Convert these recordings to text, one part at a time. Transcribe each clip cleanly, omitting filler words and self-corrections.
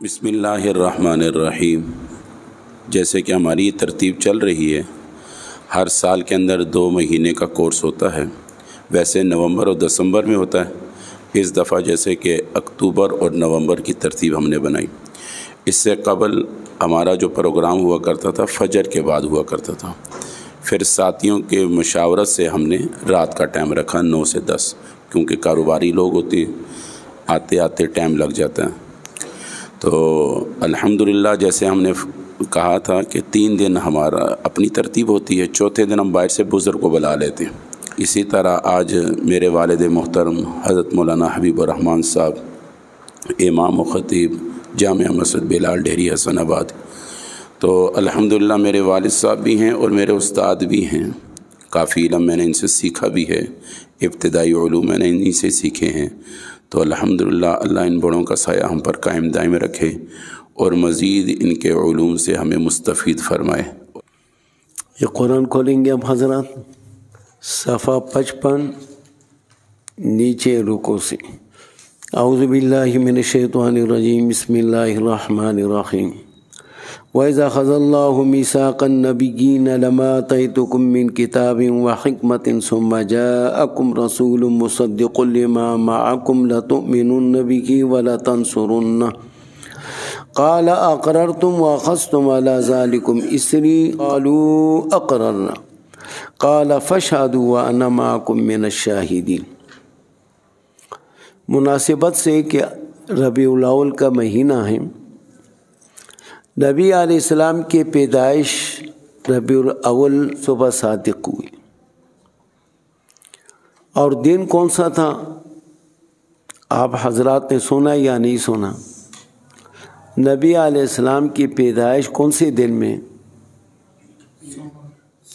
بسم اللہ الرحمن الرحیم۔ جیسے کہ ہماری ترتیب چل رہی ہے، ہر سال کے اندر 2 مہینے کا کورس ہوتا ہے، ویسے نومبر اور دسمبر میں ہوتا ہے۔ اس دفعہ جیسے کہ اکتوبر اور نومبر کی ترتیب ہم نے بنائی۔ اس سے قبل ہمارا جو پروگرام ہوا کرتا تھا فجر کے بعد ہوا کرتا تھا، پھر ساتھیوں کے مشاورت سے ہم نے رات کا ٹائم رکھا 9 سے 10، کیونکہ کاروباری لوگ ہوتے ہیں، آتے آتے ٹائم لگ جاتا ہے۔ تو الحمدللہ جیسے ہم نے کہا تھا کہ 3 دن ہمارا اپنی ترتیب ہوتی ہے، چوتھے دن ہم باہر سے بزرگ کو بلا لیتے ہیں۔ اسی طرح آج میرے والد محترم حضرت مولانا حبیب الرحمن صاحب امام و خطیب جامع مسجد بلال ڈیری حسن آباد، تو الحمدللہ میرے والد صاحب بھی ہیں اور میرے استاد بھی ہیں، کافی علم میں نے ان سے سیکھا بھی ہے، ابتدائی علوم میں نے انہی سے سیکھے ہیں۔ تو الحمدللہ اللہ ان بڑوں کا سایہ ہم پر قائم دائم رکھے اور مزید ان کے علوم سے ہمیں مستفید فرمائے۔ یہ قرآن کھولیں گے اب حضرات، صفحہ 55 نیچے رکوع سے۔ اعوذ باللہ من الشیطان الرجیم، بسم اللہ الرحمن الرحیم۔ وَإِذَا أَخَذَ اللَّهُ مِيثَاقَ النَّبِيِّينَ لَمَا آتَيْتُكُم مِّن كِتَابٍ وَحِكْمَةٍ ثُمَّ جَاءَكُمْ رَسُولٌ مُّصَدِّقٌ لِّمَا مَعَكُمْ لَتُؤْمِنُنَّ بِهِ وَلَتَنصُرُنَّهُ قَالَ أَقْرَرْتُمْ وَأَخَذْتُمْ عَلَىٰ ذَلِكُمْ إِصْرِي قَالُوا أَقْرَرْنَا قَالَ فَاشْهَدُوا وَأَنَا مَعَكُم مِّنَ الشَّاهِدِينَ۔ مناسبت سے کہ ربیع الاول کا مہینہ ہے، نبی علیہ السلام کی پیدائش ربیع الاول صبح صادق ہوئی، اور دن کون سا تھا آپ حضرات نے سنا یا نہیں سنا؟ نبی علیہ السلام کی پیدائش کون سے دن میں؟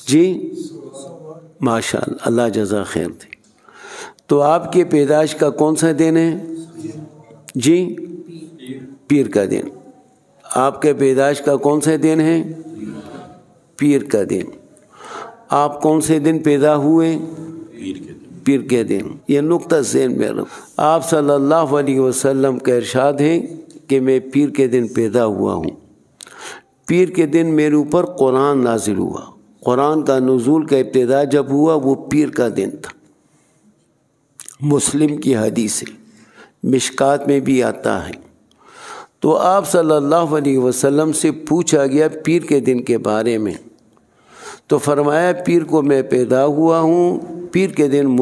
جی ماشاءاللہ، اللہ جزا خیر دے۔ تو آپ کی پیدائش کا کون سا دن ہے؟ جی پیر کا دن۔ آپ کے پیدائش کا کون سے دن ہے؟ پیر کا دن۔ آپ کون سے دن پیدا ہوئے؟ پیر کے دن۔ یہ نقطہ ذہن میں رکھو۔ آپ صلی اللہ علیہ وسلم کا ارشاد ہے کہ میں پیر کے دن پیدا ہوا ہوں۔ پیر کے دن میرے اوپر قرآن نازل ہوا۔ قرآن کا نزول کا ابتدا جب ہوا وہ پیر کا دن تھا۔ مسلم کی حدیث ہے، مشکات میں بھی آتا ہے۔ تو آپ صلی اللہ علیہ وسلم سے پوچھا گیا پیر کے دن کے بارے میں، تو فرمایا پیر کو میں پیدا ہوا ہوں، پیر کے دن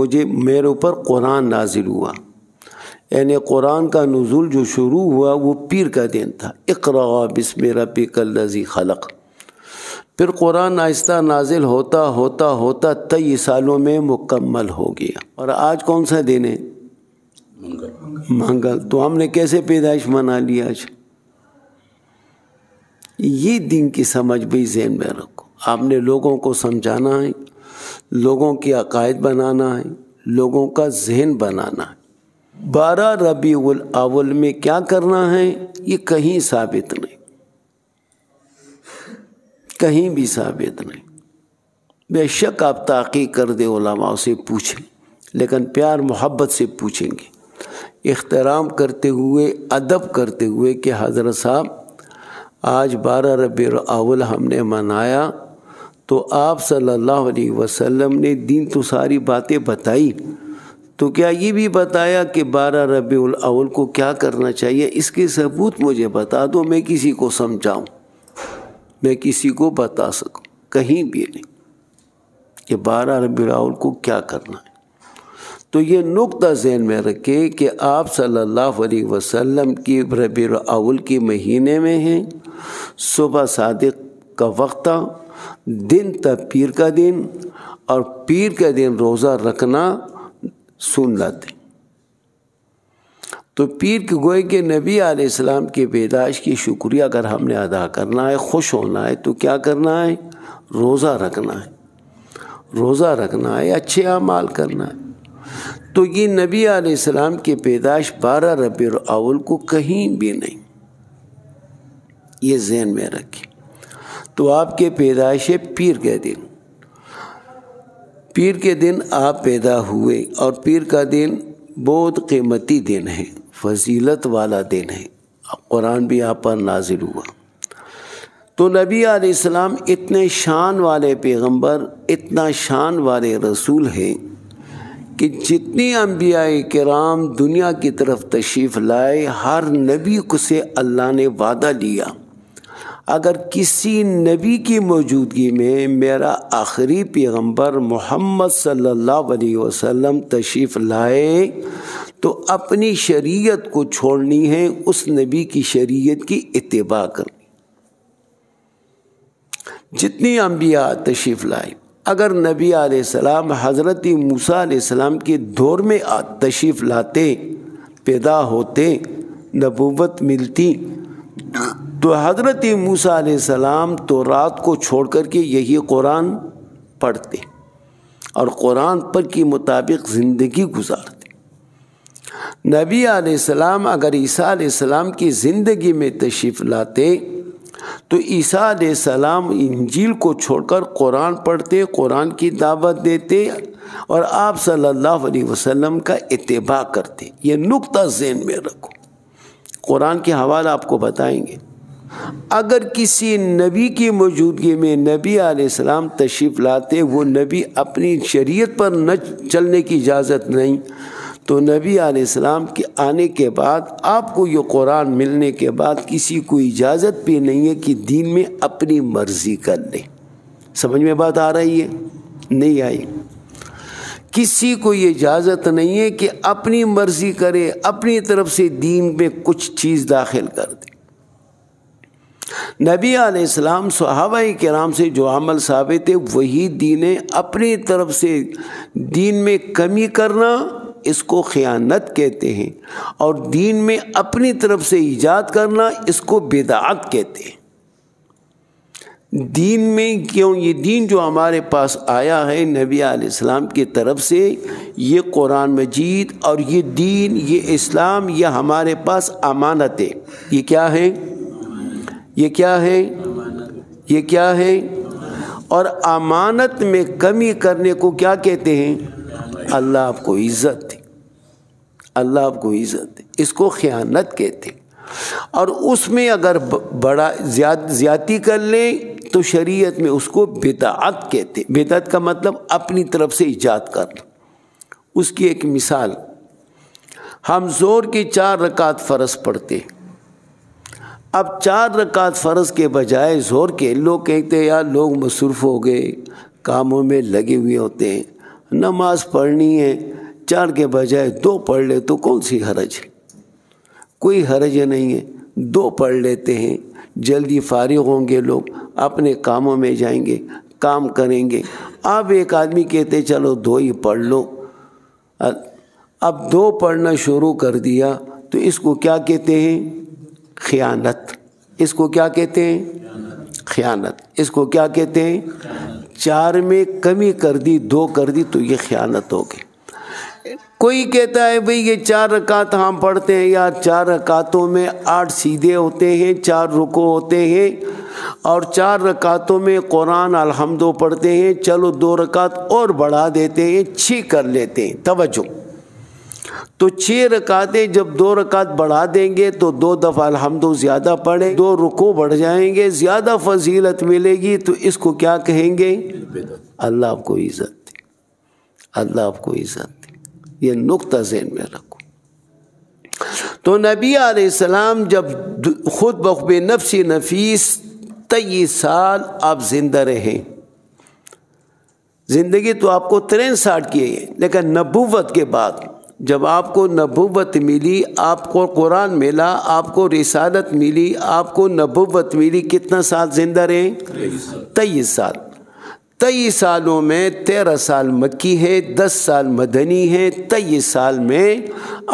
میرے اوپر قرآن نازل ہوا، یعنی قرآن کا نزول جو شروع ہوا وہ پیر کا دن تھا۔ اقرأ بسم ربک الذی خلق۔ پھر قرآن آہستہ نازل ہوتا ہوتا ہوتا 23 سالوں میں مکمل ہو گیا۔ اور آج کون سا دن ہے؟ منگل۔ تو ہم نے کیسے پیدائش منا لی آج؟ یہ دن کی سمجھ بھی ذہن میں رکھو۔ آپ نے لوگوں کو سمجھانا ہے، لوگوں کی عقائد بنانا ہے، لوگوں کا ذہن بنانا ہے۔ 12 ربیع الاول میں کیا کرنا ہے یہ کہیں ثابت نہیں، کہیں بھی ثابت نہیں۔ بے شک آپ تحقیق کر دے، علماء سے پوچھیں، لیکن پیار محبت سے پوچھیں گے، احترام کرتے ہوئے، ادب کرتے ہوئے کہ حضرت صاحب آج 12 ربیع الاول ہم نے منایا، تو آپ صلی اللہ علیہ وسلم نے دین تو ساری باتیں بتائی، تو کیا یہ بھی بتایا کہ 12 ربیع الاول کو کیا کرنا چاہیے؟ اس کے ثبوت مجھے بتا دو، میں کسی کو سمجھاؤں، میں کسی کو بتا سکوں۔ کہیں بھی نہیں۔ کہ 12 ربیع الاول کو کیا کرنا ہے۔ تو یہ نقطہ ذہن میں رکھے کہ آپ صلی اللہ علیہ وسلم کی ربیع الاول کے مہینے میں ہیں، صبح صادق کا وقت تھا، دن تھا پیر کا دن، اور پیر کا دن روزہ رکھنا سنت ہے۔ تو پیر کے گوئے کہ نبی علیہ السلام کی پیدائش کی شکریہ اگر ہم نے ادا کرنا ہے، خوش ہونا ہے، تو کیا کرنا ہے؟ روزہ رکھنا ہے، روزہ رکھنا ہے، اچھے اعمال کرنا ہے۔ تو یہ نبی علیہ السلام کی پیدائش 12 ربیع الاول کو کہیں بھی نہیں، یہ ذہن میں رکھیں۔ تو آپ کے پیدائش ہے پیر کے دن، پیر کے دن آپ پیدا ہوئے، اور پیر کا دن بہت قیمتی دن ہے، فضیلت والا دن ہے، قرآن بھی آپ پر نازل ہوا۔ تو نبی علیہ السلام اتنے شان والے پیغمبر، اتنا شان والے رسول ہیں کہ جتنی انبیاء کرام دنیا کی طرف تشریف لائے، ہر نبی کو سے اللہ نے وعدہ لیا، اگر کسی نبی کی موجودگی میں میرا آخری پیغمبر محمد صلی اللہ علیہ وسلم تشریف لائے تو اپنی شریعت کو چھوڑنی ہے، اس نبی کی شریعت کی اتباع کرنی۔ جتنی انبیاء تشریف لائے، اگر نبی علیہ السلام حضرت موسیٰ علیہ السلام کے دور میں تشریف لاتے، پیدا ہوتے، نبوت ملتی، تو حضرت موسیٰ علیہ السلام تورات کو چھوڑ کر کے یہی قرآن پڑھتے اور قرآن پر کے مطابق زندگی گزارتے۔ نبی علیہ السلام اگر عیسیٰ علیہ السلام کی زندگی میں تشریف لاتے تو عیسیٰ علیہ السلام انجیل کو چھوڑ کر قرآن پڑھتے، قرآن کی دعوت دیتے، اور آپ صلی اللہ علیہ وسلم کا اتباع کرتے۔ یہ نقطہ ذہن میں رکھو، قرآن کے حوالہ آپ کو بتائیں گے۔ اگر کسی نبی کی موجودگی میں نبی علیہ السلام تشریف لاتے، وہ نبی اپنی شریعت پر نہ چلنے کی اجازت نہیں، تو نبی علیہ السلام کے آنے کے بعد، آپ کو یہ قرآن ملنے کے بعد کسی کو اجازت بھی نہیں ہے کہ دین میں اپنی مرضی کر لے۔ سمجھ میں بات آ رہی ہے؟ نہیں آئی؟ کسی کو یہ اجازت نہیں ہے کہ اپنی مرضی کرے، اپنی طرف سے دین میں کچھ چیز داخل کر دے۔ نبی علیہ السلام صحابہ کرام سے جو عمل ثابت ہے وہی دین ہے۔ اپنی طرف سے دین میں کمی کرنا اس کو خیانت کہتے ہیں، اور دین میں اپنی طرف سے ایجاد کرنا اس کو بدعت کہتے ہیں۔ دین میں کیوں؟ یہ دین جو ہمارے پاس آیا ہے نبی علیہ السلام کی طرف سے، یہ قرآن مجید اور یہ دین، یہ اسلام، یہ ہمارے پاس امانت ہے۔ یہ کیا ہے؟ یہ کیا ہے؟ یہ کیا ہے؟ اور امانت میں کمی کرنے کو کیا کہتے ہیں؟ اللہ آپ کو عزت ہے، اللہ آپ کو عزت ہے، اس کو خیانت کہتے ہیں۔ اور اس میں اگر بڑا زیادتی کر لیں تو شریعت میں اس کو بدعت کہتے ہیں۔ بدعت کا مطلب اپنی طرف سے ایجاد کرنا۔ اس کی ایک مثال، ہم ظہر کی 4 رکعت فرض پڑھتے ہیں، اب 4 رکعت فرض کے بجائے ظہر کے لوگ کہتے ہیں یار لوگ مصروف ہو گئے، کاموں میں لگے ہوئے ہوتے ہیں، نماز پڑھنی ہے، 4 کے بجائے 2 پڑھ لے تو کون سی حرج ہے؟ کوئی حرج نہیں ہے، 2 پڑھ لیتے ہیں، جلدی فارغ ہوں گے، لوگ اپنے کاموں میں جائیں گے، کام کریں گے۔ اب ایک آدمی کہتے چلو 2 ہی پڑھ لو، اب 2 پڑھنا شروع کر دیا تو اس کو کیا کہتے ہیں؟ خیانت۔ اس کو کیا کہتے ہیں؟ خیانت۔ اس کو کیا کہتے ہیں؟ 4 میں کمی کر دی، 2 کر دی تو یہ خیانت ہو گئی۔ کوئی کہتا ہے بھئی یہ 4 رکعت ہم پڑھتے ہیں یا 4 رکعتوں میں 8 سیدھے ہوتے ہیں، 4 رکوع ہوتے ہیں، اور 4 رکعتوں میں قرآن الحمد پڑھتے ہیں، چلو 2 رکعت اور بڑھا دیتے ہیں، 6 کر لیتے ہیں۔ توجہ، تو 6 رکعتیں جب 2 رکعت بڑھا دیں گے تو 2 دفعہ الحمد زیادہ پڑھیں، 2 رکوع بڑھ جائیں گے، زیادہ فضیلت ملے گی، تو اس کو کیا کہیں گے؟ اللہ آپ کو عزت دے، اللہ آپ کو عزت دے۔ یہ نقطہ ذہن میں رکھو۔ تو نبی علیہ السلام جب خود بخود نفس نفیس 23 سال آپ زندہ رہے، زندگی تو آپ کو 63 کی ہے، لیکن نبوت کے بعد جب آپ کو نبوت ملی، آپ کو قرآن ملا، آپ کو رسالت ملی، آپ کو نبوت ملی، کتنا سال زندہ رہے؟ 23 سال۔ 23 سالوں میں 13 سال مکی ہے، 10 سال مدنی ہے۔ 23 سال میں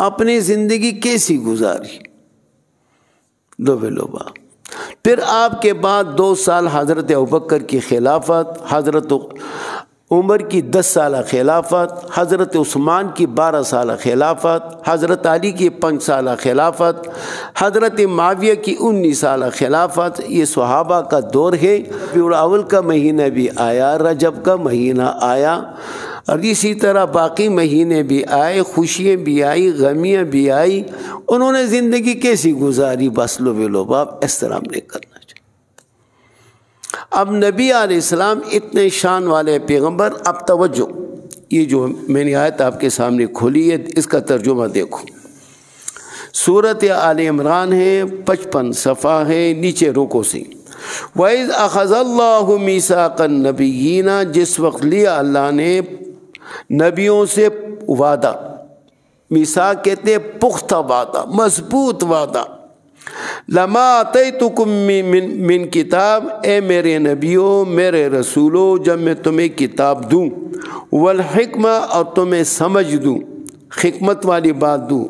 اپنی زندگی کیسی گزاری؟ دو بلوبا۔ پھر آپ کے بعد 2 سال حضرت ابوبکر کی خلافت، حضرت عمر کی 10 سالہ خلافت، حضرت عثمان کی 12 سالہ خلافت، حضرت علی کی 5 سالہ خلافت، حضرت معاویہ کی 19 سالہ خلافت۔ یہ صحابہ کا دور ہے۔ ربیع الاول کا مہینہ بھی آیا، رجب کا مہینہ آیا، اور اسی طرح باقی مہینے بھی آئے، خوشیاں بھی آئی، غمیاں بھی آئی۔ انہوں نے زندگی کیسی گزاری؟ بس لو بلو باب، اس طرح نہیں کرنا چاہیے۔ اب نبی علیہ السلام اتنے شان والے پیغمبر، اب توجہ، یہ جو میں نے آیت آپ کے سامنے کھولی ہے اس کا ترجمہ دیکھو۔ سورۃ آل عمران ہے، 55 صفحہ ہے، نیچے رکو سے وَإِذْ أَخَذَ اللَّهُ مِيثَاقَ النَّبِيِّينَ، جس وقت لیا اللہ نے نبیوں سے وعدہ، میثاق کہتے ہیں پختہ وعدہ، مضبوط وعدہ۔ لما آتیتکم من کتاب، اے میرے نبیوں، میرے رسولوں، جب میں تمہیں کتاب دوں، والحکمہ، اور تمہیں سمجھ دوں، حکمت والی بات دوں،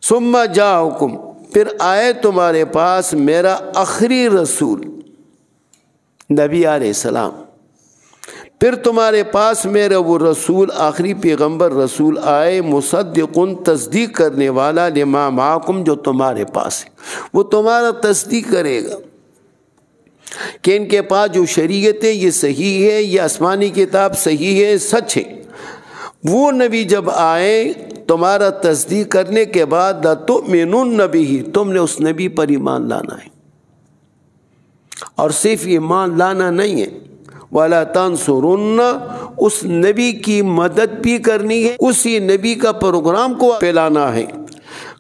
ثم جاءکم، پھر آئے تمہارے پاس میرا آخری رسول نبی علیہ السلام، پھر تمہارے پاس میرا وہ رسول، آخری پیغمبر رسول آئے، مصدقن، تصدیق کرنے والا، لما معکم، جو تمہارے پاس ہے، وہ تمہارا تصدیق کرے گا کہ ان کے پاس جو شریعت ہے یہ صحیح ہے، یہ آسمانی کتاب صحیح ہے، سچ ہے۔ وہ نبی جب آئے تمہارا تصدیق کرنے کے بعد، لَتُؤْمِنُنَّ بِهِ، تم نے اس نبی پر ایمان لانا ہے، اور صرف ایمان لانا نہیں ہے، وَلَا تَنْصُرُنَّ، اس نبی کی مدد بھی کرنی ہے، اسی نبی کا پروگرام کو پھیلانا ہے۔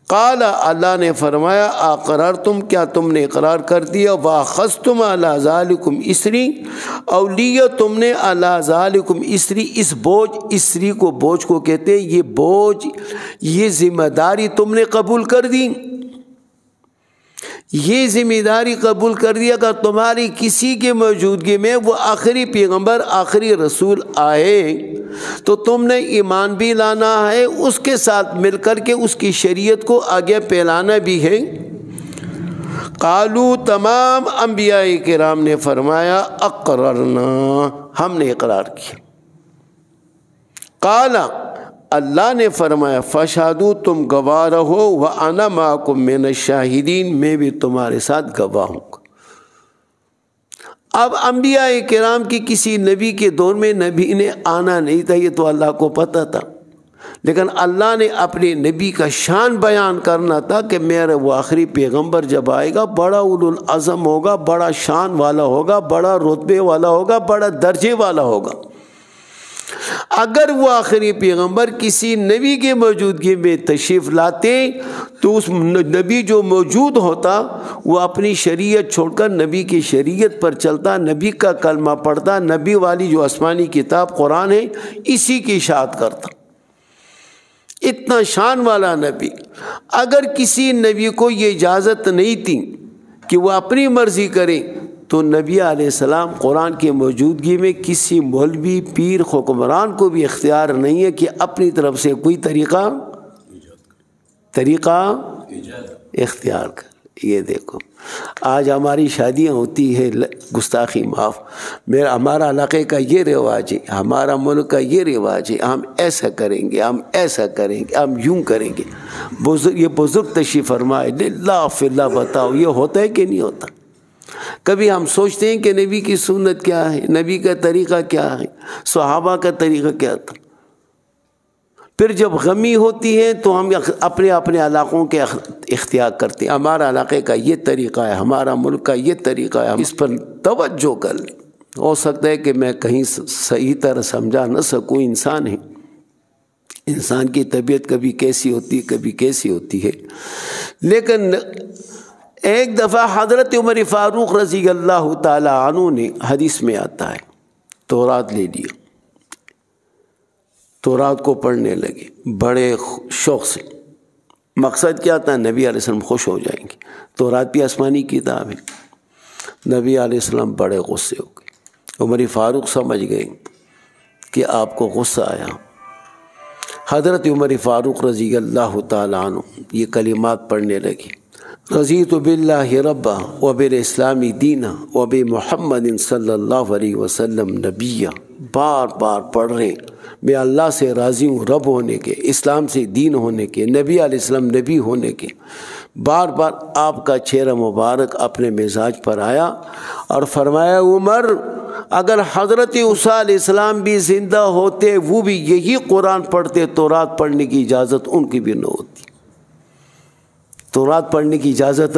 قال، اللہ نے فرمایا، اقررتم، کیا تم نے اقرار کر دیا، وَأَخَذْتُمْ عَلَىٰ ذَلِكُمْ إِصْرِي، اور لیا تم نے عَلَىٰ ذَلِكُمْ إِصْرِي، اس بوجھ، اسری کو بوجھ کو کہتے ہیں، یہ بوجھ، یہ ذمہ داری تم نے قبول کر دی، یہ ذمہ داری قبول کر دیا کہ تمہاری کسی کے موجودگی میں وہ آخری پیغمبر، آخری رسول آئے تو تم نے ایمان بھی لانا ہے، اس کے ساتھ مل کر کے اس کی شریعت کو آگے پھیلانا بھی ہے۔ قالو، تمام انبیاء کرام نے فرمایا، اقررنا، ہم نے اقرار کیا۔ قال، اللہ نے فرمایا، فشہدوا، تم گواہ رہو، وَأَنَا مَعَكُم مِّنَ الشَّاہِدِينَ، میں بھی تمہارے ساتھ گواہ ہوں گا۔ اب انبیاء کرام کی کسی نبی کے دور میں نبی نے آنا نہیں تھا، یہ تو اللہ کو پتہ تھا، لیکن اللہ نے اپنے نبی کا شان بیان کرنا تھا کہ میرا وہ آخری پیغمبر جب آئے گا بڑا اولوالعزم ہوگا، بڑا شان والا ہوگا، بڑا رتبے والا ہوگا، بڑا درجے والا ہوگا۔ اگر وہ آخری پیغمبر کسی نبی کے موجودگی میں تشریف لاتے تو اس نبی جو موجود ہوتا وہ اپنی شریعت چھوڑ کر نبی کی شریعت پر چلتا، نبی کا کلمہ پڑھتا، نبی والی جو آسمانی کتاب قرآن ہے اسی کی اشاعت کرتا۔ اتنا شان والا نبی، اگر کسی نبی کو یہ اجازت نہیں تھی کہ وہ اپنی مرضی کرے تو نبی علیہ السلام قرآن کی موجودگی میں کسی مولوی، پیر، حکمران کو بھی اختیار نہیں ہے کہ اپنی طرف سے کوئی طریقہ اختیار کر۔ یہ دیکھو آج ہماری شادیاں ہوتی ہے، گستاخی معاف، ہمارا علاقے کا یہ رواج ہے، ہمارا ملک کا یہ رواج ہے، ہم ایسا کریں گے، ہم ایسا کریں گے، ہم یوں کریں گے۔ یہ بزرگ تشریف فرمائے، للہ فی اللہ، بتاؤ یہ ہوتا ہے کہ نہیں ہوتا؟ کبھی ہم سوچتے ہیں کہ نبی کی سنت کیا ہے، نبی کا طریقہ کیا ہے، صحابہ کا طریقہ کیا تھا؟ پھر جب غمی ہوتی ہے تو ہم اپنے اپنے علاقوں کے اختیار کرتے ہیں، ہمارا علاقے کا یہ طریقہ ہے، ہمارا ملک کا یہ طریقہ ہے، ہم اس پر توجہ کر لیں۔ ہو سکتا ہے کہ میں کہیں صحیح طرح سمجھا نہ سکوں، انسان ہے، انسان کی طبیعت کبھی کیسی ہوتی ہے، کبھی کیسی ہوتی ہے۔ لیکن ایک دفعہ حضرت عمر فاروق رضی اللہ تعالی عنہ نے، حدیث میں آتا ہے، تورات لے لیا، تورات کو پڑھنے لگے بڑے شوق سے۔ مقصد کیا تھا؟ نبی علیہ السلام خوش ہو جائیں گے، تورات بھی آسمانی کتاب ہے۔ نبی علیہ السلام بڑے غصے ہو گئے، عمر فاروق سمجھ گئے کہ آپ کو غصہ آیا۔ حضرت عمر فاروق رضی اللہ تعالیٰ عنہ یہ کلمات پڑھنے لگے، رضیت باللہ ربا وبالاسلام دینا وبمحمد صلی اللہ علیہ وسلم نبیہ، بار بار پڑھ رہے ہیں میں اللہ سے راضی ہوں رب ہونے کے، اسلام سے دین ہونے کے، نبی علیہ السلام نبی ہونے کے۔ بار بار آپ کا چہرہ مبارک اپنے مزاج پر آیا اور فرمایا عمر اگر حضرت عیسیٰ علیہ السلام بھی زندہ ہوتے وہ بھی یہی قرآن پڑھتے، تورات پڑھنے کی اجازت ان کی بھی نہ ہوتی، تورات پڑھنے کی اجازت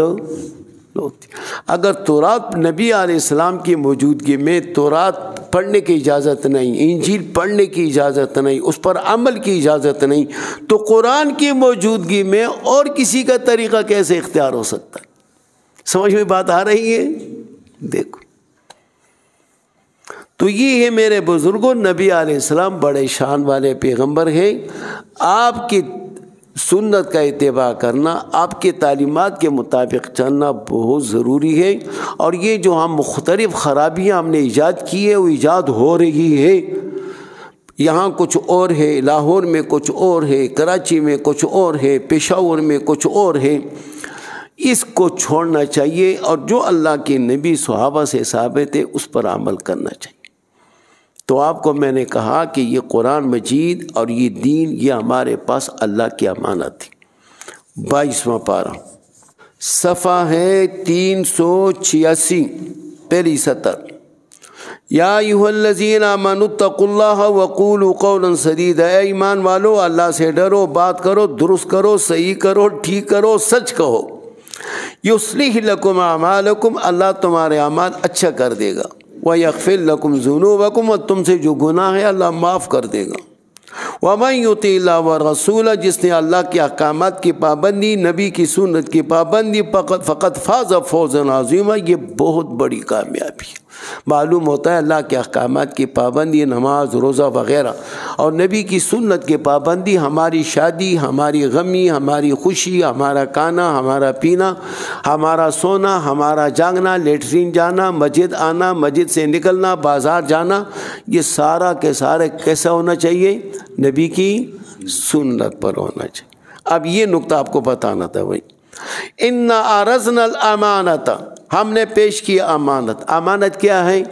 نہ ہوتی۔ اگر تورات نبی علیہ السلام کی موجودگی میں تورات پڑھنے کی اجازت نہیں، انجیل پڑھنے کی اجازت نہیں، اس پر عمل کی اجازت نہیں، تو قرآن کی موجودگی میں اور کسی کا طریقہ کیسے اختیار ہو سکتا ہے؟ سمجھ میں بات آ رہی ہے؟ دیکھو تو یہ ہے میرے بزرگوں، نبی علیہ السلام بڑے شان والے پیغمبر ہیں۔ آپ کی سنت کا اتباع کرنا، آپ کے تعلیمات کے مطابق چلنا بہت ضروری ہے۔ اور یہ جو ہم مختلف خرابیاں ہم نے ایجاد کی ہے وہ ایجاد ہو رہی ہے، یہاں کچھ اور ہے، لاہور میں کچھ اور ہے، کراچی میں کچھ اور ہے، پشاور میں کچھ اور ہے، اس کو چھوڑنا چاہیے اور جو اللہ کے نبی صحابہ سے ثابت ہے اس پر عمل کرنا چاہیے۔ تو آپ کو میں نے کہا کہ یہ قرآن مجید اور یہ دین یہ ہمارے پاس اللہ کی امانت ہے۔ 22واں پارہ صفحہ ہے 386، پہلی سطر، یا ایھا الذین آمنوا اتقوا اللہ وقولوا قولا سدیدا، اے ایمان والو اللہ سے ڈرو، بات کرو درست کرو، صحیح کرو، ٹھیک کرو، سچ کہو۔ یصلح لکم اعمالکم، اللہ تمہارے اعمال اچھا کر دے گا، وَيَغْفِرْ لَكُمْ ذُنُوبَكُمْ، اور تم سے جو گناہ ہے اللہ معاف کر دے گا۔ وَمَنْ يُطِعِ اللَّهَ وَرَسُولَهُ، جس نے اللہ کے احکامات کی پابندی، نبی کی سنت کی پابندی، فقط فاز فوزا عظیما، یہ بہت بڑی کامیابی ہے۔ معلوم ہوتا ہے اللہ کے احکامات کی پابندی، نماز روزہ وغیرہ، اور نبی کی سنت کی پابندی ہماری شادی، ہماری غمی، ہماری خوشی، ہمارا کھانا، ہمارا پینا، ہمارا سونا، ہمارا جاگنا، لیٹرین جانا، مسجد آنا، مسجد سے نکلنا، بازار جانا، یہ سارا کے سارے کیسا ہونا چاہیے؟ نبی کی سنت پر ہونا چاہیے۔ اب یہ نقطہ آپ کو بتانا تھا بھائی، اِنَّا عَرَضْنَا الْأَمَانَةَ، ہم نے پیش کیا امانت۔ امانت کیا ہے؟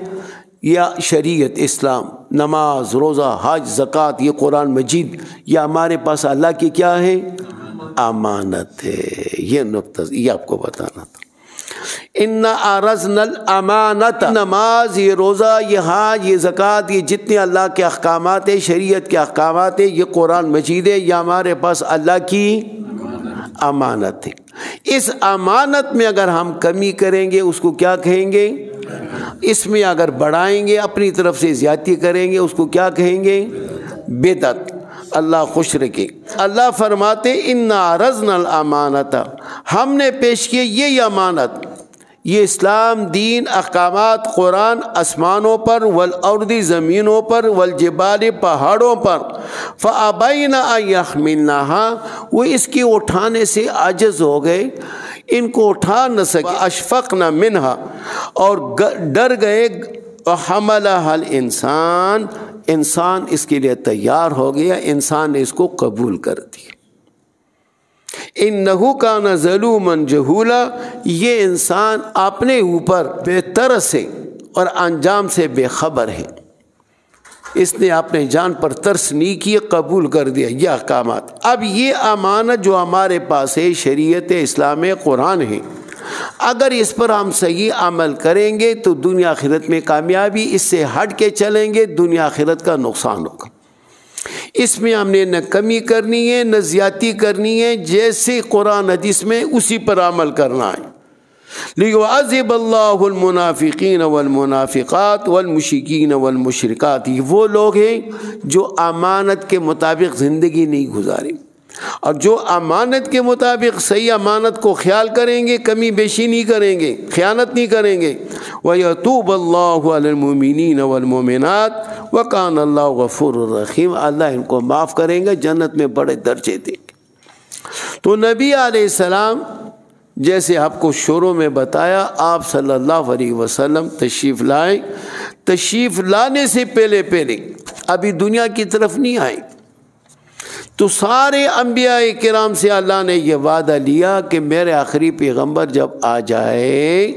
یا شریعت اسلام، نماز روزہ حج زکوٰۃ، یہ قرآن مجید، یہ ہمارے پاس اللہ کی کیا ہے؟ امانت ہے۔ یہ نقطہ یہ آپ کو بتانا تھا۔ اِنَّا عَرَضْنَا الْأَمَانَةَ، نماز، یہ روزہ، یہ حج، یہ زکوٰۃ، یہ جتنے اللہ کے احکامات ہیں، شریعت کے احکامات ہیں، یہ قرآن مجید ہے، یہ ہمارے پاس اللہ کی امانت ہے۔ اس امانت میں اگر ہم کمی کریں گے اس کو کیا کہیں گے؟ اس میں اگر بڑھائیں گے، اپنی طرف سے زیادتی کریں گے، اس کو کیا کہیں گے؟ بدعت۔ اللہ خوش رکھے۔ اللہ فرماتے اِنَّا عَرَضْنَا الْأَمَانَةَ، ہم نے پیش کی یہ امانت، یہ اسلام دین احکامات قرآن آسمانوں پر، والارض زمینوں پر، والجبال پہاڑوں پر، فَأَبَيْنَ أَن يَحْمِلْنَهَا، وہ اس کی اٹھانے سے عاجز ہو گئے، ان کو اٹھا نہ سکے، أَشْفَقْنَ مِنْهَا، اور ڈر گئے، وَحَمَلَهَا الْإِنسان، انسان اس کے لیے تیار ہو گیا، انسان نے اس کو قبول کر دیا۔ انہو کان ظلوما جہولا، یہ انسان اپنے اوپر بے ترس ہے اور انجام سے بے خبر ہے، اس نے اپنے جان پر ترس نہیں کی، قبول کر دیا یہ احکامات۔ اب یہ امانت جو ہمارے پاس ہے، شریعت اسلام قرآن ہے، اگر اس پر ہم صحیح عمل کریں گے تو دنیا آخرت میں کامیابی، اس سے ہٹ کے چلیں گے دنیا آخرت کا نقصان ہوگا۔ اس میں ہم نے نہ کمی کرنی ہے نہ زیادتی کرنی ہے، جیسے قرآن حدیث میں اسی پر عمل کرنا ہے۔ لِيُعَذِّبَ اللَّهُ الْمُنَافِقِينَ وَالْمُنَافِقَاتِ وَالْمُشْرِكِينَ وَالْمُشْرِكَاتِ، وہ لوگ ہیں جو امانت کے مطابق زندگی نہیں گزاری، اور جو امانت کے مطابق صحیح امانت کو خیال کریں گے، کمی بیشی نہیں کریں گے، خیانت نہیں کریں گے، وَيَتُوبَ اللَّهُ عَلَى الْمُؤْمِنِينَ وَالْمُؤْمِنَاتِ وَكَانَ اللَّهُ غَفُورٌ رَحِيمٌ، اللہ ان کو معاف کریں گے، جنت میں بڑے درجے دیں گے۔ تو نبی علیہ السلام جیسے آپ کو شروع میں بتایا، آپ صلی اللہ علیہ وسلم تشریف لائے، تشریف لانے سے پہلے ابھی دنیا کی طرف نہیں آئے، تو سارے انبیاء کرام سے اللہ نے یہ وعدہ لیا کہ میرے آخری پیغمبر جب آ جائے،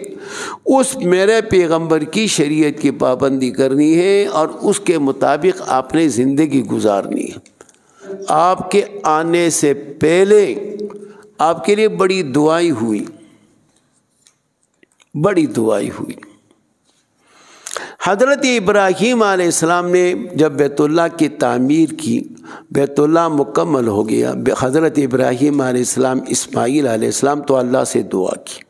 اس میرے پیغمبر کی شریعت کی پابندی کرنی ہے اور اس کے مطابق آپ نے زندگی گزارنی ہے۔ آپ کے آنے سے پہلے آپ کے لیے بڑی دعائیں ہوئی، بڑی دعائیں ہوئی۔ حضرت ابراہیم علیہ السلام نے جب بیت اللہ کی تعمیر کی، بیت اللہ مکمل ہو گیا، حضرت ابراہیم علیہ السلام، اسماعیل علیہ السلام تو اللہ سے دعا کی،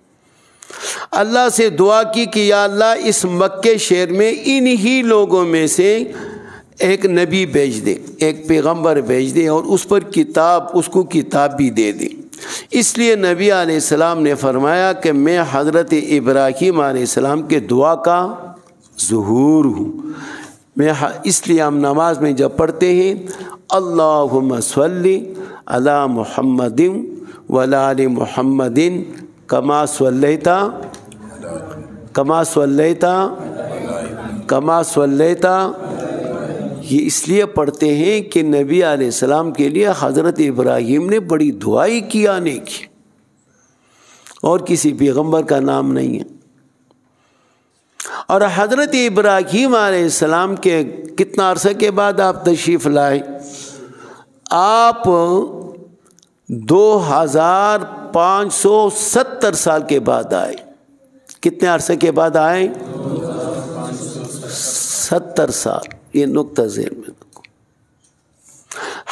اللہ سے دعا کی کہ یا اللہ اس مکے شہر میں انہی لوگوں میں سے ایک نبی بھیج دے، ایک پیغمبر بھیج دے، اور اس پر کتاب، اس کو کتاب بھی دے دے۔ اس لیے نبی علیہ السلام نے فرمایا کہ میں حضرت ابراہیم علیہ السلام کے دعا کا ظہور ہوں۔ میں اس لیے ہم نماز میں جب پڑھتے ہیں اللہم صلی علی محمد وعلی آل محمد کما صلیتا یہ اس لیے پڑھتے ہیں کہ نبی علیہ السلام کے لیے حضرت ابراہیم نے بڑی دعائی کی آنے کی، اور کسی پیغمبر کا نام نہیں ہے۔ اور حضرت ابراہیم علیہ السلام کے کتنا عرصے کے بعد آپ تشریف لائے؟ آپ 2570 سال کے بعد آئے۔ کتنے عرصے کے بعد آئے؟ 70 سال۔ یہ نقطہ ذہن میں رکھو۔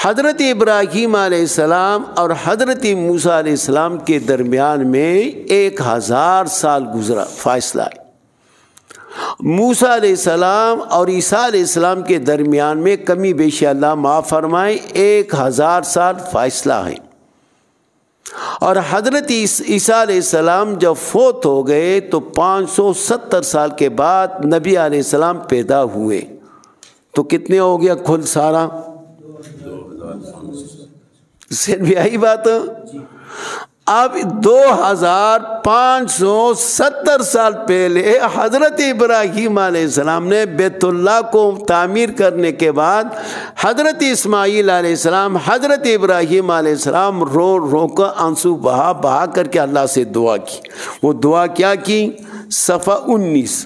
حضرت ابراہیم علیہ السلام اور حضرت موسیٰ علیہ السلام کے درمیان میں 1000 سال گزرا، فاصلہ ہے۔ موسیٰ علیہ السلام اور عیسیٰ علیہ السلام کے درمیان میں کمی بیشی اللہ معاف فرمائے 1000 سال فاصلہ ہے۔ اور حضرت عیسیٰ علیہ السلام جب فوت ہو گئے تو 570 سال کے بعد نبی علیہ السلام پیدا ہوئے، تو کتنے ہو گیا کل سارا؟ ذہن میں آئی بات؟ اب 2570 سال پہلے حضرت ابراہیم علیہ السلام نے بیت اللہ کو تعمیر کرنے کے بعد حضرت اسماعیل علیہ السلام، حضرت ابراہیم علیہ السلام رو رو کر آنسو بہا بہا کر کے اللہ سے دعا کی۔ وہ دعا کیا کی؟ صفحہ 19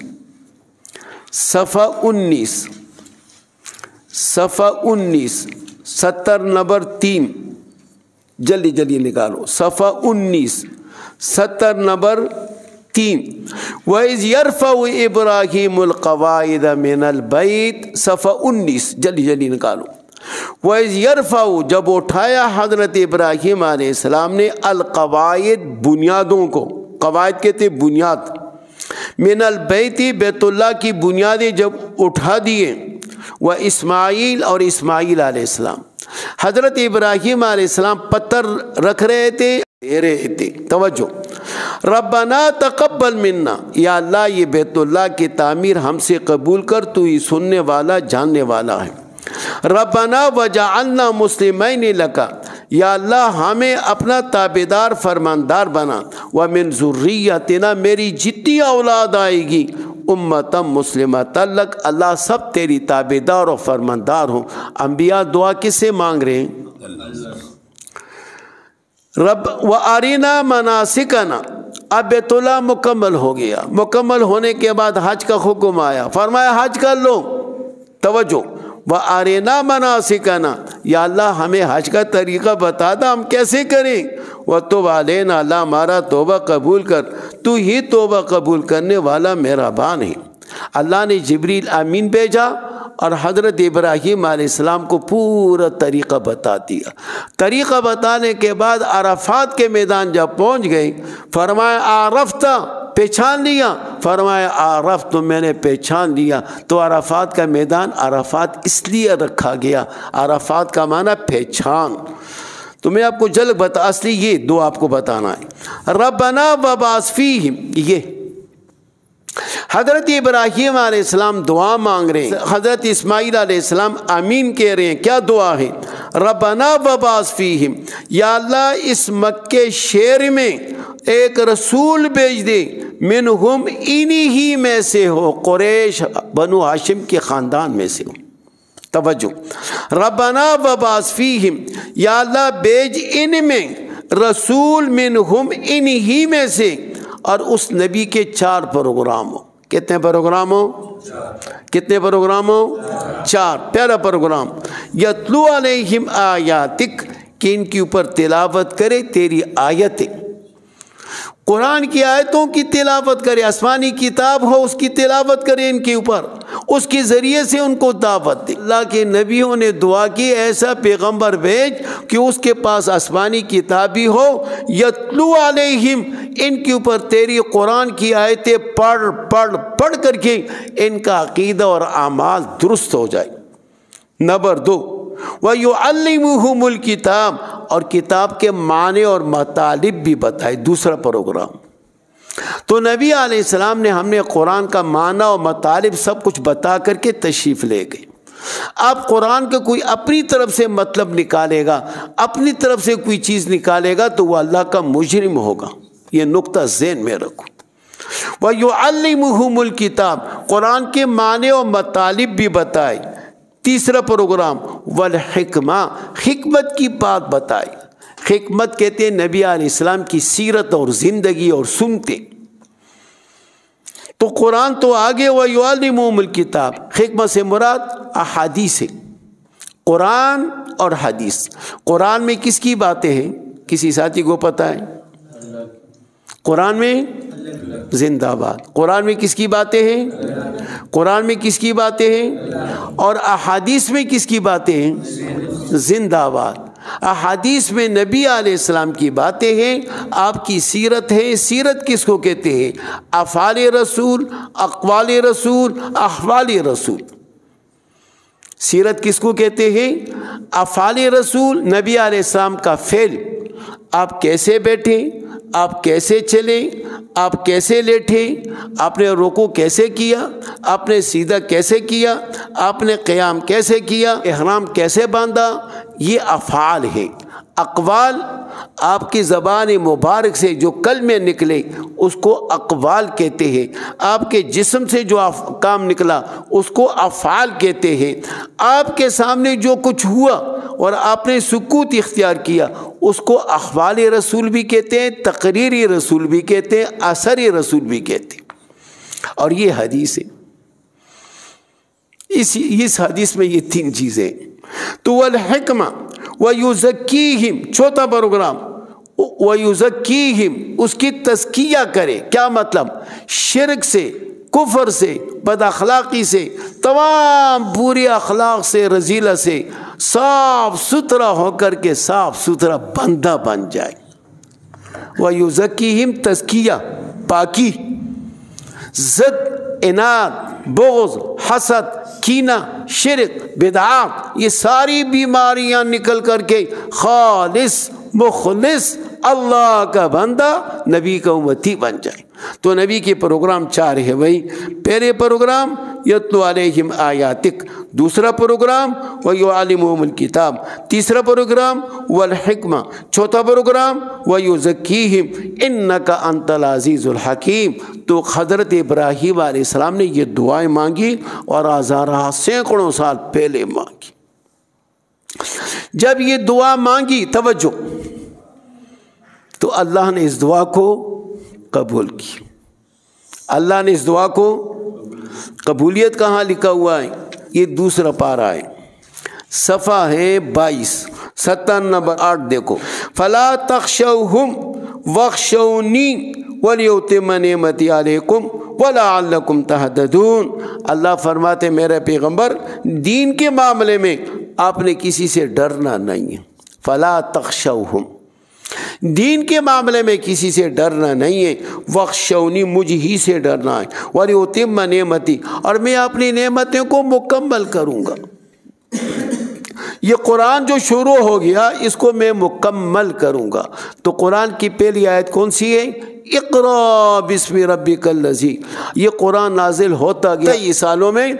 70 نمبر 3، جلدی جلدی نکالو، صفحہ 19 70 نمبر 3۔ وَإِذْ يَرْفَعُ إِبْرَاهِيمُ الْقَوَاعِدَ مِنَ الْبَيْتِ، صفحہ 19 جلدی جلدی نکالو۔ وَإِذْ يَرْفَعُ، جب اٹھایا حضرت ابراہیم علیہ السلام نے القواعد، بنیادوں کو، قواعد کہتے بنیاد، من البیت، بیت اللہ کی بنیادیں جب اٹھا دیے، و اسماعیل، اور اسماعیل علیہ السلام، حضرت ابراہیم علیہ السلام پتھر رکھ رہے تھے، دے رہے تھے، توجہ، ربنا تقبل منا، یا اللہ یہ بیت اللہ کی تعمیر ہم سے قبول کر، تو ہی سننے والا جاننے والا ہے۔ ربنا وجعلنا مسلمین لک، یا اللہ ہمیں اپنا تابعدار فرماندار بنا، ومن ذریتنا، میری جتنی اولاد آئے گی، امتا مسلمۃ لک، اللہ سب تیری تابعدار و فرماندار ہوں۔ انبیاء دعا کس سے مانگ رہے ہیں؟ رب وَأَرِنَا مَنَاسِكَنَا، اب بیت اللہ مکمل ہو گیا، مکمل ہونے کے بعد حج کا حکم آیا، فرمایا حج کر لو، توجہ، وَأَرِنَا مَنَاسِكَنَا، یا اللہ ہمیں حج کا طریقہ بتا دا، ہم کیسے کریں، وَتُبْ عَلَيْنَا، اللہ ہمارا توبہ قبول کر، تو ہی توبہ قبول کرنے والا مہربان ہے۔ اللہ نے جبریل امین بھیجا اور حضرت ابراہیم علیہ السلام کو پورا طریقہ بتا دیا۔ طریقہ بتانے کے بعد عرفات کے میدان جب پہنچ گئے، فرمایا عرفت، پہچان لیا، فرمایا عرفت، تو میں نے پہچان لیا۔ تو عرفات کا میدان عرفات اس لیے رکھا گیا، عرفات کا معنی پہچان۔ تو میں آپ کو جلد اصلی یہ دو آپ کو بتانا ہے. ربنا وبعث فیہم، یہ حضرت ابراہیم علیہ السلام دعا مانگ رہے ہیں، حضرت اسماعیل علیہ السلام آمین کہہ رہے ہیں. کیا دعا ہے؟ ربنا وبعث فیہم، یا اللہ اس مکے شہر میں ایک رسول بھیج دے، منہم انہی ہی میں سے ہو، قریش بنو ہاشم کے خاندان میں سے ہو. توجہ، ربنا وبعث فیہم، یا اللہ بھیج ان میں رسول، منہم انہی میں سے. اور اس نبی کے 4 پروگرام ہو. کتنے پروگرام ہو؟ کتنے پروگرام ہو؟ 4. پہلا پروگرام یتلو علیہم آیاتک، کہ ان کے اوپر تلاوت کرے تیری آیتیں، قرآن کی آیتوں کی تلاوت کرے. آسمانی کتاب ہو اس کی تلاوت کرے ان کے اوپر، اس کے ذریعے سے ان کو دعوت دے. اللہ کے نبیوں نے دعا کی ایسا پیغمبر بھیج کہ اس کے پاس آسمانی کتاب بھی ہو، یتلو علیہم، ان کے اوپر تیری قرآن کی آیتیں پڑھ کر کے ان کا عقیدہ اور اعمال درست ہو جائے. نمبر 2، وَيُعَلِّمُهُمُ الْكِتَابَ، اور کتاب کے معنی اور مطالب بھی بتائے. دوسرا پروگرام. تو نبی علیہ السلام نے ہم نے قرآن کا معنی اور مطالب سب کچھ بتا کر کے تشریف لے گئے. اب قرآن کا کوئی اپنی طرف سے مطلب نکالے گا، اپنی طرف سے کوئی چیز نکالے گا تو وہ اللہ کا مجرم ہوگا. یہ نقطہ ذہن میں رکھو. وَيُعَلِّمُهُمُ الْكِتَابَ، قرآن کے معنی اور مطالب بھی بتائے. تیسرا پروگرام والحکمہ، حکمت کی بات بتائے. حکمت کہتے ہیں نبی علیہ السلام کی سیرت اور زندگی اور سنتے. تو قرآن تو آگے وَيُعَلِّمُهُمُ الْكِتَابَ، حکمت سے مراد احادیث ہے، قرآن اور حدیث. قرآن میں کس کی باتیں ہیں؟ کسی ساتھی کو پتہ ہے؟ قرآن میں زندہ باد. قرآن میں کس کی باتیں ہیں؟ قرآن میں کس کی باتیں ہیں؟ اور احادیث میں کس کی باتیں ہیں؟ زندہ باد. احادیث میں نبی علیہ السلام کی باتیں ہیں، آپ کی سیرت ہے. سیرت کس کو کہتے ہیں؟ افعال رسول، اقوال رسول، احوال رسول. سیرت کس کو کہتے ہیں؟ افعال رسول، نبی علیہ السلام کا فعل. آپ کیسے بیٹھیں، آپ کیسے چلیں، آپ کیسے لیٹے، آپ نے رکوع کیسے کیا، آپ نے سیدھا کیسے کیا، آپ نے قیام کیسے کیا، احرام کیسے باندھا، یہ افعال ہے. اقوال، آپ کی زبان مبارک سے جو کلمے نکلے اس کو اقوال کہتے ہیں. آپ کے جسم سے جو کام نکلا اس کو افعال کہتے ہیں. آپ کے سامنے جو کچھ ہوا اور آپ نے سکوت اختیار کیا اس کو احوال رسول بھی کہتے ہیں، تقریری رسول بھی کہتے ہیں، اثری رسول بھی کہتے ہیں. اور یہ حدیث ہے. اس حدیث میں یہ 3 چیزیں. تو والحکمہ وَيُزَكِّيهِمْ، چوتھا پروگرام وَيُزَكِّيهِمْ، اس کی تزکیہ کرے. کیا مطلب؟ شرک سے، کفر سے، بد اخلاقی سے، تمام بری اخلاق سے، رذیلہ سے صاف ستھرا ہو کر کے صاف ستھرا بندہ بن جائے. وَيُزَكِّيهِمْ، تزکیہ، پاکی. ضد، اناد، بغض، حسد، کینہ، شرک، بدعات، یہ ساری بیماریاں نکل کر کے خالص مخلص اللہ کا بندہ، نبی کا امتی بن جائے. تو نبی کے پروگرام 4 ہے بھائی. پہلے پروگرام یتلو علیہم آیاتک، دوسرا پروگرام وَيُعَلِّمُهُمُ الْكِتَابَ، تیسرا پروگرام والحکمہ، چوتھا پروگرام وَيُزَكِّيهِمْ إِنَّكَ أَنْتَ الْعَزِيزُ الْحَكِيمُ. تو حضرت ابراہیم علیہ السلام نے یہ دعائیں مانگی اور ہزارہ سینکڑوں سال پہلے مانگی. جب یہ دعا مانگی، توجہ، تو اللہ نے اس دعا کو قبول کی. اللہ نے اس دعا کو قبولیت کہاں لکھا ہوا ہے؟ یہ دوسرا پارہ ہے، صفحہ ہے 22، 70 نمبر 8 دیکھو. فلا تخشوہم واخشونی ولیتم نعمتی علیکم ولعلکم تہتدون. اللہ فرماتے میرے پیغمبر دین کے معاملے میں آپ نے کسی سے ڈرنا نہیں ہے. فلا تخشوہم، دین کے معاملے میں کسی سے ڈرنا نہیں ہے. واخشونی، مجھ ہی سے ڈرنا ہے. ولیتم نعمتی، اور میں اپنی نعمتوں کو مکمل کروں گا. یہ قرآن جو شروع ہو گیا اس کو میں مکمل کروں گا۔ تو قرآن کی پہلی آیت کون سی ہے؟ اقرا بسم ربک الذی۔ یہ قرآن نازل ہوتا گیا یہ سالوں میں،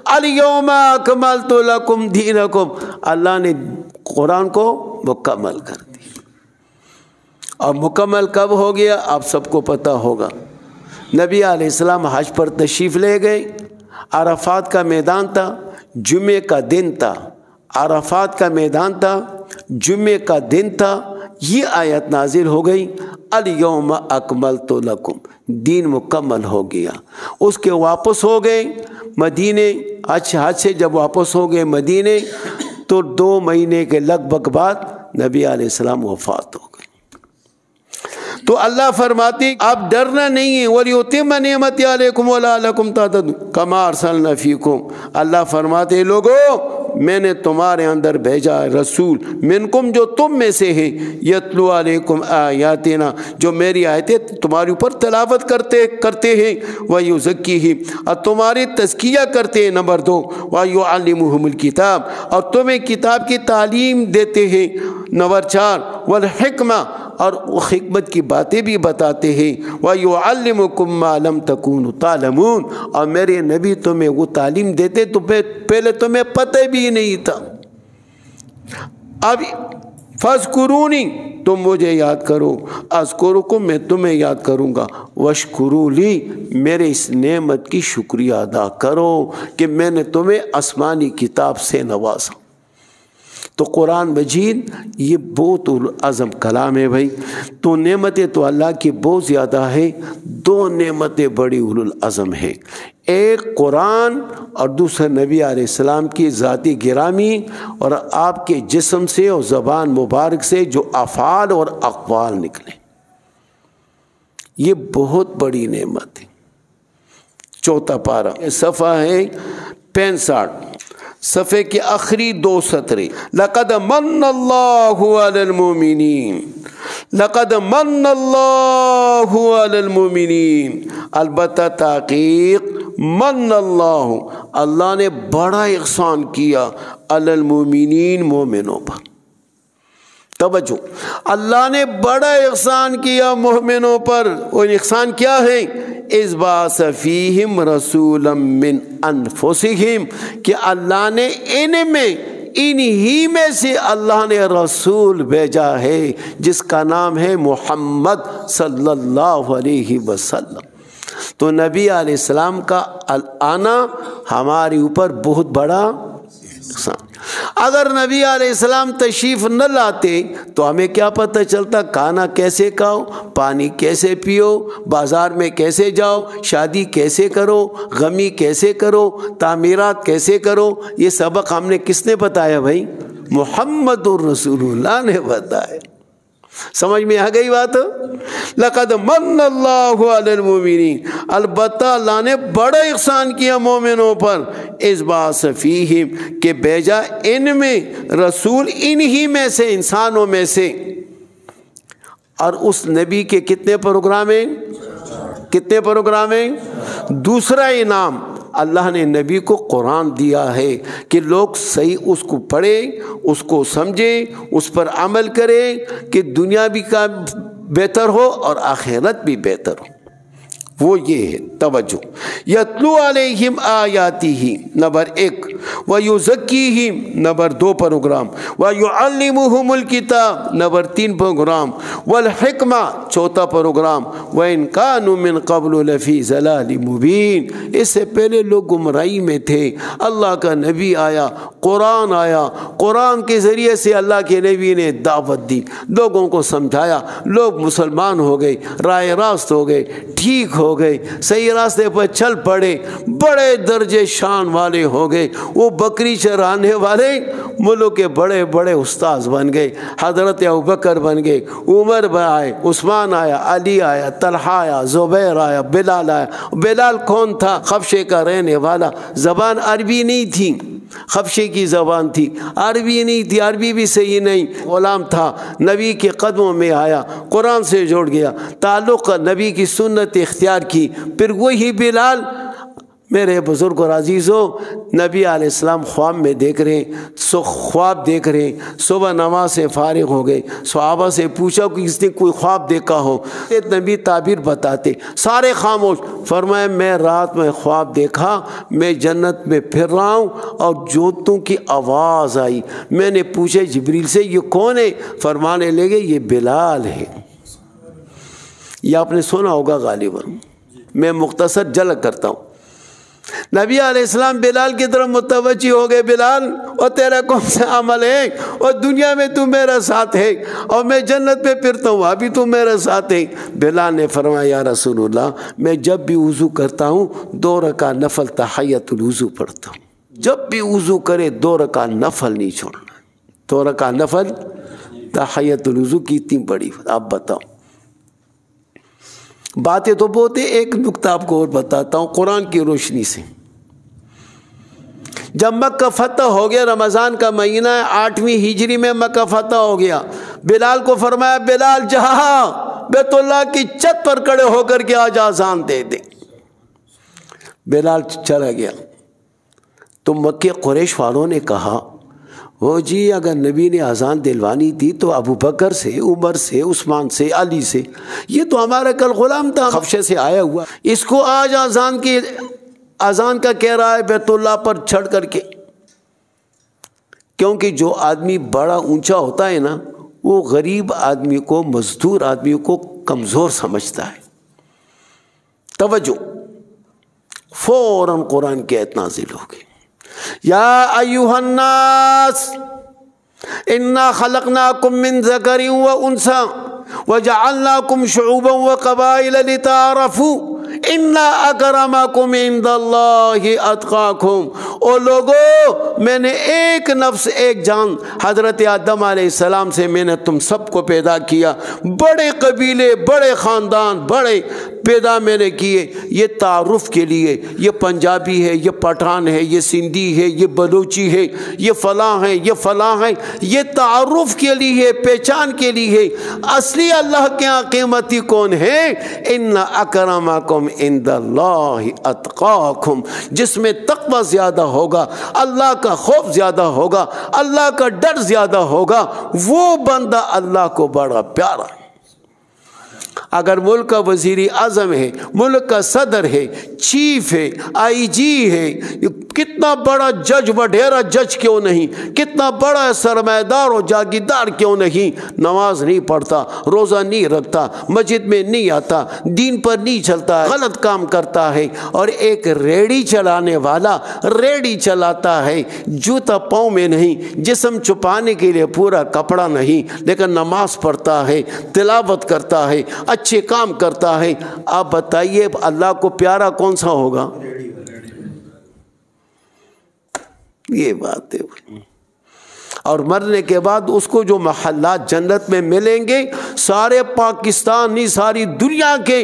الیوم اکملت لکم دینکم، اللہ نے قرآن کو مکمل کر دیا۔ اور مکمل کب ہو گیا آپ سب کو پتہ ہوگا۔ نبی علیہ السلام حج پر تشریف لے گئے، عرفات کا میدان تھا، جمعے کا دن تھا، عرفات کا میدان تھا، جمعے کا دن تھا، یہ آیت نازل ہو گئی الیوم اکملت لکم، دین مکمل ہو گیا۔ اس کے واپس ہو گئے مدینے، حج سے جب واپس ہو گئے مدینے تو 2 مہینے کے لگ بھگ بعد نبی علیہ السلام وفات ہو گئے۔ تو اللہ فرماتے آپ ڈرنا نہیں ہے، وَلِيُتِمَّ نِعْمَتِي عَلَيْكُمْ وَلَعَلَّكُمْ تَهْتَدُونَ كَمَا أَرْسَلْنَا فِيكُمْ۔ اللہ فرماتے ہیں لوگو میں نے تمہارے اندر بھیجا ہے رسول منکم جو تم میں سے ہیں، یتلو علیکم آیاتنا جو میری آیتیں تمہارے اوپر تلاوت کرتے ہیں، وَيُزَكِّيهِمْ اور تمہاری تزکیہ کرتے ہیں، نمبر 2 وَيُعَلِّمُهُمُ الْكِتَابَ اور تمہیں کتاب کی تعلیم دیتے ہیں، نمبر 4 وَالْحِكْمَةَ اور وہ حکمت کی باتیں بھی بتاتے ہیں، وَيُعَلِّمُكُم مَّا لَمْ تَكُونُوا تَعْلَمُونَ اور میرے نبی تمہیں وہ تعلیم دیتے تو پہلے تمہیں پتہ بھی نہیں تھا۔ اب فَاذْكُرُونِي تم مجھے یاد کرو، اذکرکم میں تمہیں یاد کروں گا، واشکروا لی میرے اس نعمت کی شکریہ ادا کرو کہ میں نے تمہیں آسمانی کتاب سے نوازا۔ تو قرآن مجید یہ بہت اعظم کلام ہے بھائی۔ تو نعمتیں تو اللہ کی بہت زیادہ ہے، 2 نعمتیں بڑی اولوالعظم ہیں، ایک قرآن اور دوسرا نبی علیہ السلام کی ذاتی گرامی اور آپ کے جسم سے اور زبان مبارک سے جو افعال اور اقوال نکلے، یہ بہت بڑی نعمت ہے۔ 4 پارہ صفحہ ہے 65، صفحے کے آخری 2 سطریں، لَقَدْ مَنَّ اللَّهُ عَلَى الْمُؤْمِنِينَ، لَقَدْ مَنَّ اللَّهُ عَلَى الْمُؤْمِنِينَ، البتہ تحقیق من اللہ نے بڑا احسان کیا علی المؤمنین مومنوں پر۔ توجہ، اللہ نے بڑا احسان کیا مومنوں پر، وہ احسان کیا ہے؟ اذ بعث فیہم رسولا من انفسہم کہ اللہ نے انہی میں سے اللہ نے رسول بھیجا ہے جس کا نام ہے محمد صلی اللہ علیہ وسلم۔ تو نبی علیہ السلام کا آنا ہمارے اوپر بہت بڑا احسان۔ اگر نبی علیہ السلام تشریف نہ لاتے تو ہمیں کیا پتہ چلتا کھانا کیسے کھاؤ، پانی کیسے پیو، بازار میں کیسے جاؤ، شادی کیسے کرو، غمی کیسے کرو، تعمیرات کیسے کرو۔ یہ سبق ہم نے کس نے بتایا بھائی؟ محمد الرسول اللہ نے بتایا۔ سمجھ میں آ گئی بات؟ لقد من اللہ علی المؤمنین، البتہ اللہ نے بڑا احسان کیا مومنوں پر، اذ بعث فیہم کہ بھیجا ان میں رسول، انہی میں سے، انسانوں میں سے۔ اور اس نبی کے کتنے پروگرام ہیں؟ کتنے پروگرام ہیں؟ دوسرا انعام اللہ نے نبی کو قرآن دیا ہے کہ لوگ صحیح اس کو پڑھیں، اس کو سمجھیں، اس پر عمل کریں کہ دنیا بھی کا بہتر ہو اور آخرت بھی بہتر ہو۔ وہ یہ ہے، توجہ، یتلو علیہم آیاتہ نمبر 1، ویزکیہم نمبر 2 پروگرام، ویعلمہم الکتاب نمبر 3 پروگرام، والحکمہ 4 پروگرام، وَإِن كَانُوا مِن قَبْلُ لَفِي ضَلَالٍ مُبِينٍ اس سے پہلے لوگ گمراہی میں تھے۔ اللہ کا نبی آیا، قرآن آیا، قرآن کے ذریعے سے اللہ کے نبی نے دعوت دی، لوگوں کو سمجھایا، لوگ مسلمان ہو گئے، راہ راست ہو گئے، ٹھیک ہو گئے، صحیح راستے پر چل پڑے، بڑے درجے شان والے ہو گئے۔ وہ بکری چرانے والے ملک کے بڑے بڑے استاذ بن گئے، حضرت ابوبکر بن گئے، عمر آئے، عثمان آیا، علی آیا، طلحہ آیا، زبیر آیا، بلال آیا۔ بلال کون تھا؟ خبشے کا رہنے والا، زبان عربی نہیں تھی، خبشے کی زبان تھی، عربی نہیں تھی، عربی بھی صحیح نہیں، غلام تھا، نبی کے قدموں میں آیا، قرآن سے جڑ گیا، تعلق نبی کی سنت اختیار کی۔ پھر وہی بلال میرے بزرگ اور عزیزوں، نبی علیہ السلام خواب میں دیکھ رہے ہیں، خواب دیکھ رہے ہیں، صبح نماز سے فارغ ہو گئے، صحابہ سے پوچھا کہ اس نے کوئی خواب دیکھا ہو، نبی تعبیر بتاتے، سارے خاموش۔ فرمایا میں رات میں خواب دیکھا، میں جنت میں پھر رہا ہوں اور جوتوں کی آواز آئی، میں نے پوچھا جبریل سے یہ کون ہے؟ فرمانے لگے یہ بلال ہے۔ یہ آپ نے سنا ہوگا غالباً، میں مختصر جھلک کرتا ہوں۔ نبی علیہ السلام بلال کی طرف متوجہ ہو گئے، بلال اور تیرا کون سا عمل ہے؟ اور دنیا میں تو میرا ساتھ ہے اور میں جنت میں پھرتا ہوں، ابھی تو میرا ساتھ ہے۔ بلال نے فرمایا یا رسول اللہ، میں جب بھی وضو کرتا ہوں 2 رکعت نفل تحیۃ الوضو پڑھتا ہوں، جب بھی وضو کرے 2 رکعت نفل نہیں چھوڑنا، 2 رکعت نفل تحیۃ الوضو کی اتنی بڑی۔ آپ بتاؤ، باتیں تو بہت ہے، ایک نکتہ آپ کو اور بتاتا ہوں قرآن کی روشنی سے۔ جب مکہ فتح ہو گیا، رمضان کا مہینہ ہے، 8ویں ہجری میں مکہ فتح ہو گیا، بلال کو فرمایا بلال جہاں بیت اللہ کی چھت پر کھڑے ہو کر کے آج اذان دے دے۔ بلال چلا گیا تو مکہ قریش والوں نے کہا وہ جی اگر نبی نے اذان دلوانی تھی تو ابو بکر سے، عمر سے، عثمان سے، علی سے، یہ تو ہمارا کل غلام تھا خفشے سے آیا ہوا، اس کو آج اذان کا کہہ رہا ہے بیت اللہ پر چڑھ کر کے۔ کیونکہ جو آدمی بڑا اونچا ہوتا ہے نا، وہ غریب آدمی کو، مزدور آدمی کو کمزور سمجھتا ہے۔ توجہ، فوراً قرآن کی آیت نازل ہو گئی، یا ایھا الناس انا خلقناکم من ذکر و انثی وجعلناکم شعوبا وقبائل لتعارفوا ان اکرمکم عند اللہ اتقاکم۔ او لوگو، میں نے ایک نفس، ایک جان، حضرت آدم علیہ السلام سے میں نے تم سب کو پیدا کیا، بڑے قبیلے، بڑے خاندان، بڑے پیدا میں نے کیے، یہ تعارف کے لیے، یہ پنجابی ہے، یہ پٹھان ہے، یہ سندھی ہے، یہ بلوچی ہے، یہ فلاں ہے، یہ فلاں ہے، یہ تعارف کے لیے، پہچان کے لیے۔ اصلی اللہ کے یہاں قیمتی کون ہے؟ ان اکرمکم عند اللہ اتقاکم، جس میں تقوی زیادہ ہوگا، اللہ کا خوف زیادہ ہوگا، اللہ کا ڈر زیادہ ہوگا، وہ بندہ اللہ کو بڑا پیارا۔ اگر ملک کا وزیر اعظم ہے، ملک کا صدر ہے، چیف ہے، آئی جی ہے، کتنا بڑا جج، وڈیرا جج کیوں نہیں، کتنا بڑا سرمایہ دار و جاگیردار کیوں نہیں، نماز نہیں پڑھتا، روزہ نہیں رکھتا، مسجد میں نہیں آتا، دین پر نہیں چلتا، غلط کام کرتا ہے، اور ایک ریڑھی چلانے والا ریڑھی چلاتا ہے، جوتا پاؤں میں نہیں، جسم چھپانے کے لیے پورا کپڑا نہیں، لیکن نماز پڑھتا ہے، تلاوت کرتا ہے، اچھے کام کرتا ہے، آپ بتائیے اللہ کو پیارا کون سا ہوگا؟ یہ بات ہے۔ اور مرنے کے بعد اس کو جو محلات جنت میں ملیں گے، سارے پاکستان نہیں، ساری دنیا کے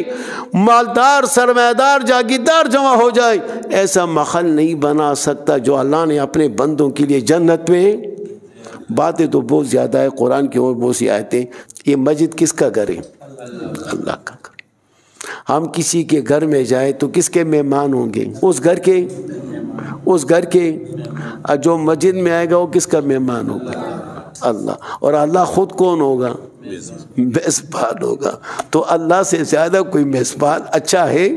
مالدار، سرمایہ دار، جاگیردار جمع ہو جائے، ایسا محل نہیں بنا سکتا جو اللہ نے اپنے بندوں کے لیے جنت میں۔ باتیں تو بہت زیادہ ہے، قرآن کی اور بہت سی آیتیں۔ یہ مسجد کس کا گھر ہے؟ اللہ کا گھر۔ ہم کسی کے گھر میں جائیں تو کس کے مہمان ہوں گے؟ اس گھر کے، اس گھر کے۔ جو مسجد میں آئے گا وہ کس کا مہمان ہوگا؟ اللہ۔ اور اللہ خود کون ہوگا؟ میزبان ہوگا۔ تو اللہ سے زیادہ کوئی میزبان اچھا ہے؟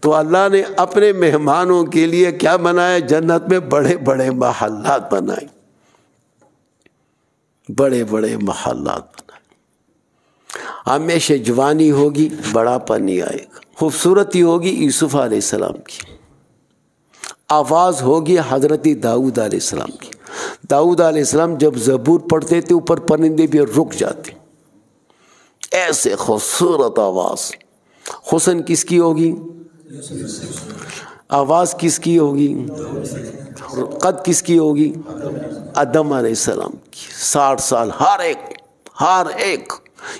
تو اللہ نے اپنے مہمانوں کے لیے کیا بنایا؟ جنت میں بڑے بڑے محلات بنائے، بڑے بڑے محلات بنائے۔ ہمیشہ جوانی ہوگی، بڑھاپا نہیں آئے گا۔ خوبصورتی ہوگی یوسف علیہ السلام کی، آواز ہوگی حضرت داؤد علیہ السلام کی۔ داؤد علیہ السلام جب زبور پڑھتے تھے اوپر پرندے بھی رک جاتے، ایسے خوبصورت آواز۔ حسن کس کی ہوگی؟ آواز کس کی ہوگی؟ قد کس کی ہوگی؟ آدم علیہ السلام کی۔ 60 سال ہر ایک۔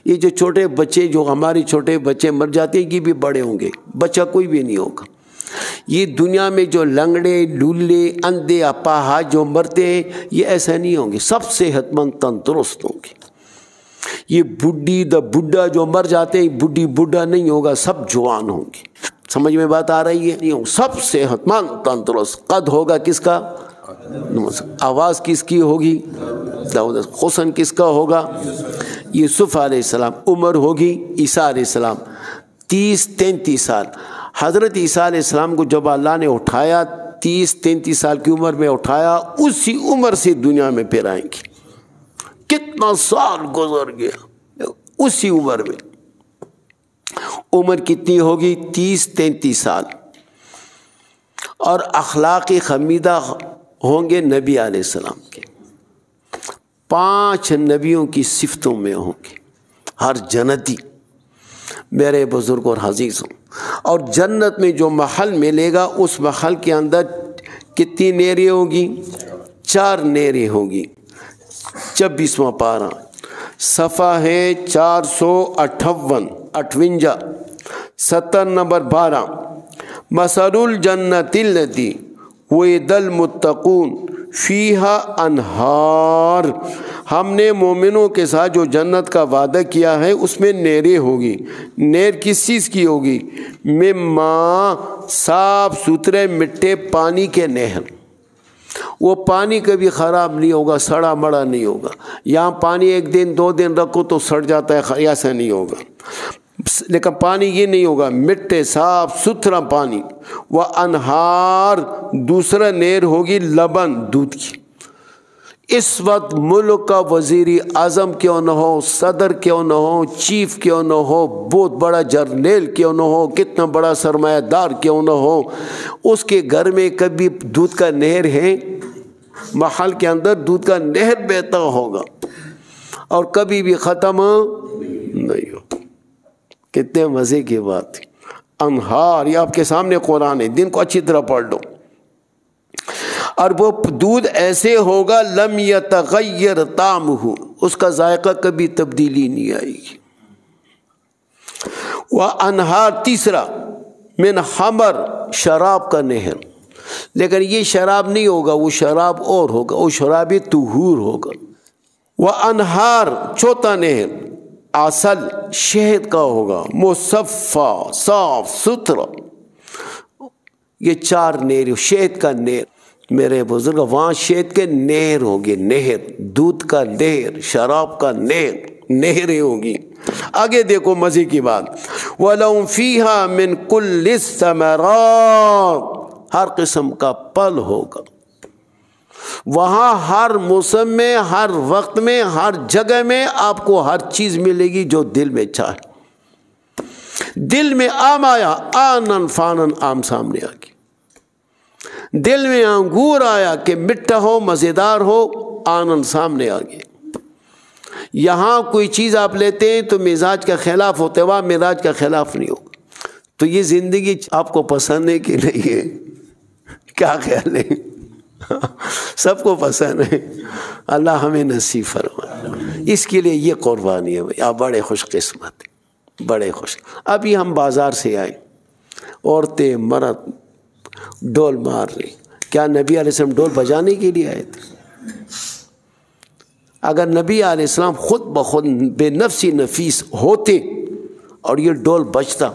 یہ جو چھوٹے بچے، جو ہمارے چھوٹے بچے مر جاتے ہیں، یہ بھی بڑے ہوں گے، بچہ کوئی بھی نہیں ہوگا۔ یہ دنیا میں جو لنگڑے، لولے، اندھے، اپاہج جو مرتے ہیں، یہ ایسا نہیں ہوں گے، سب صحت مند تندرست ہوں گے۔ یہ بڈھی دا بڈھا جو مر جاتے ہیں، بڈھی بڈھا نہیں ہوگا، سب جوان ہوں گے۔ سمجھ میں بات آ رہی ہے؟ سب صحت مند تندرست. قد ہوگا کس کا؟ آواز کس کی ہوگی؟ داؤد. حسن کس کا ہوگا؟ یوسف علیہ السلام. عمر ہوگی عیسیٰ علیہ السلام 30-33 سال. حضرت عیسیٰ علیہ السلام کو جب اللہ نے اٹھایا 30-33 سال کی عمر میں اٹھایا، اسی عمر سے دنیا میں پھر آئیں گے. کتنا سال گزر گیا اسی عمر میں. عمر کتنی ہوگی؟ 30-33 سال. اور اخلاق حمیدہ ہوں گے نبی علیہ السلام کے. 5 نبیوں کی صفتوں میں ہوں گے ہر جنتی. میرے بزرگ اور عزیزوں، اور جنت میں جو محل ملے گا اس محل کے اندر کتنی نیریں ہوگی؟ 4 نیریں ہوگی. 26واں پارہ صفحہ ہے 458 70 نمبر 12. مثل الجنت التی وعد المتقون فیہا انہار. ہم نے مومنوں کے ساتھ جو جنت کا وعدہ کیا ہے اس میں نہریں ہوگی. نہر کس چیز کی ہوگی؟ مما، صاف ستھرے میٹھے پانی کے نہر. وہ پانی کبھی خراب نہیں ہوگا، سڑا مڑا نہیں ہوگا. یہاں پانی 1 دن 2 دن رکھو تو سڑ جاتا ہے، ایسا نہیں ہوگا. لیکن پانی یہ نہیں ہوگا، میٹھے صاف ستھرا پانی. وہ انہار، دوسرا نہر ہوگی لبن، دودھ کی. اس وقت ملک کا وزیر اعظم کیوں نہ ہو، صدر کیوں نہ ہو، چیف کیوں نہ ہو، بہت بڑا جرنیل کیوں نہ ہو، کتنا بڑا سرمایہ دار کیوں نہ ہو، اس کے گھر میں کبھی دودھ کا نہر ہے؟ محل کے اندر دودھ کا نہر بہتا ہوگا اور کبھی بھی ختم نہیں ہو. کتنے مزے کی بات. انہار، یہ آپ کے سامنے قرآن ہے، دن کو اچھی طرح پڑھ لو. اور وہ دودھ ایسے ہوگا لم یتغیر طعمہ، اس کا ذائقہ کبھی تبدیلی نہیں آئے گی. وانہار، تیسرا من خمر، شراب کا نہر. لیکن یہ شراب نہیں ہوگا، وہ شراب اور ہوگا، وہ شراب طہور ہوگا. وانہار، چوتھا نہر عسل، شہد کا ہوگا، مصفا، صاف ستھرا. یہ 4 نہر، شہد کا نہر. میرے بزرگ، وہاں شہد کے نہر ہوگی، نہر، دودھ کا نہر، شراب کا نہر، نہریں ہوگی. آگے دیکھو مزے کی بات. وَلَهُمْ فِيهَا مِنْ كُلِّ الثَّمَرَاتِ، ہر قسم کا پھل ہوگا. وہاں ہر موسم میں، ہر وقت میں، ہر جگہ میں آپ کو ہر چیز ملے گی جو دل میں چاہے. دل میں آم آیا، آنن فانن آم سامنے آ گئی. دل میں انگور آیا کہ مٹھا ہو، مزیدار ہو، آنن سامنے آ گئے. یہاں کوئی چیز آپ لیتے ہیں تو مزاج کا خلاف ہوتا ہے، وہاں مزاج کا خلاف نہیں ہوگا. تو یہ زندگی آپ کو پسند ہے کہ نہیں ہے؟ کیا خیال ہے؟ سب کو پسند ہے. اللہ ہمیں نصیب فرمائے. اس کے لیے یہ قربانی ہے بھائی. آپ بڑے خوش قسمت ہیں، بڑے خوش. ابھی ہم بازار سے آئے، عورتیں مرد ڈول مار رہی. کیا نبی علیہ السلام ڈول بجانے کے لیے آئے تھے؟ اگر نبی علیہ السلام خود بخود بے نفسی نفیس ہوتے اور یہ ڈول بجتا،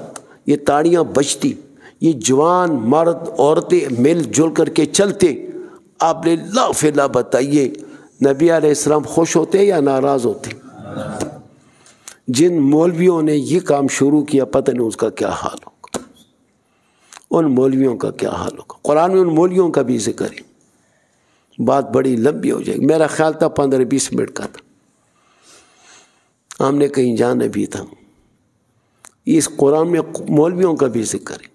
یہ تاڑیاں بجتی، یہ جوان مرد عورتیں مل جل کر کے چلتے، آپ نے لا فلا بتائیے نبی علیہ السلام خوش ہوتے یا ناراض ہوتے؟ جن مولویوں نے یہ کام شروع کیا، پتہ نہیں اس کا کیا حال ہوگا، ان مولویوں کا کیا حال ہوگا. قرآن میں ان مولویوں کا بھی ذکر ہے. بات بڑی لمبی ہو جائے گی. میرا خیال تھا 15-20 منٹ کا تھا، ہم نے کہیں جانا بھی تھا. اس قرآن میں مولویوں کا بھی ذکر ہے